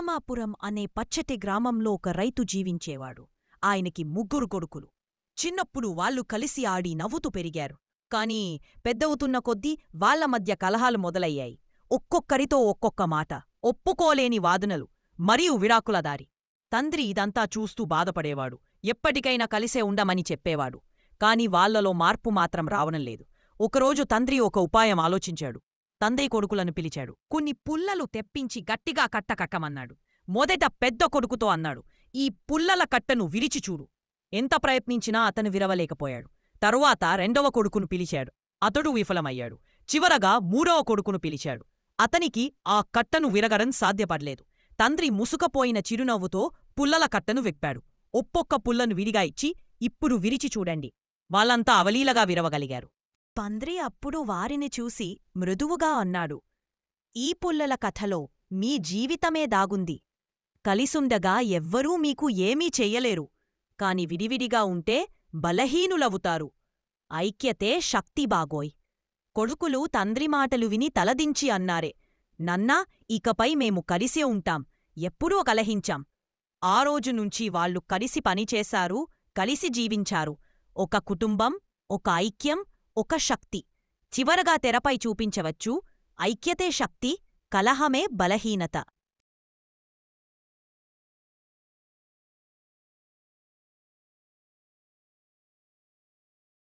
రామాపురం అనే పచ్చటి గ్రామంలో ఒక రైతు జీవించేవాడు. ఆయనకి ముగ్గురు కొడుకులు. చిన్నప్పుడు వాళ్ళు కలిసి ఆడి నవ్వుతూ పెరిగారు. కాని పెద్దవుతున్న కొద్దీ వాళ్ల మధ్య కలహాలు మొదలయ్యాయి. ఒక్కొక్కరితో ఒక్కొక్క మాట, ఒప్పుకోలేని వాదనలు, మరియు విడాకుల దారి. తండ్రి ఇదంతా చూస్తూ బాధపడేవాడు. ఎప్పటికైనా కలిసే ఉండమని చెప్పేవాడు. కాని వాళ్లలో మార్పు మాత్రం రావడంలేదు. ఒకరోజు తండ్రి ఒక ఉపాయం ఆలోచించాడు. తండ్రి కొడుకులను పిలిచాడు. కొన్ని పుల్లలు తెప్పించి గట్టిగా కట్ట కట్టమన్నాడు. మొదట పెద్ద కొడుకుతో అన్నాడు, ఈ పుల్లల కట్టను విరిచిచూడు. ఎంత ప్రయత్నించినా అతను విరవలేకపోయాడు. తరువాత రెండవ కొడుకును పిలిచాడు. అతడు విఫలమయ్యాడు. చివరగా మూడవ కొడుకును పిలిచాడు. అతనికి ఆ కట్టను విరగడం సాధ్యపడలేదు. తండ్రి ముసుకపోయిన చిరునవ్వుతో పుల్లల కట్టను విప్పాడు. ఒక్కొక్క పుల్లను విడిగా ఇచ్చి, ఇప్పుడు విరిచి చూడండి. వాళ్ళంతా అవలీలగా విరవగలిగారు. తండ్రి అప్పుడు వారిని చూసి మృదువుగా అన్నాడు, ఈ పుల్లల కథలో మీ జీవితమే దాగుంది. కలిసుండగా ఎవ్వరూ మీకు ఏమీ చెయ్యలేరు. కాని విడివిడిగా ఉంటే బలహీనులవుతారు. ఐక్యతే శక్తి బాగోయ్. కొడుకులు తండ్రి మాటలు విని తలదించి అన్నారే, నన్నా, ఇకపై మేము కలిసే ఉంటాం, ఎప్పుడూ కలహించాం. ఆ రోజునుంచి వాళ్ళు కలిసి పనిచేశారు, కలిసి జీవించారు. ఒక కుటుంబం, ఒక ఐక్యం, ఒక శక్తి. చివరగా తెరపై చూపించవచ్చు, ఐక్యతే శక్తి, కలహమే బలహీనత.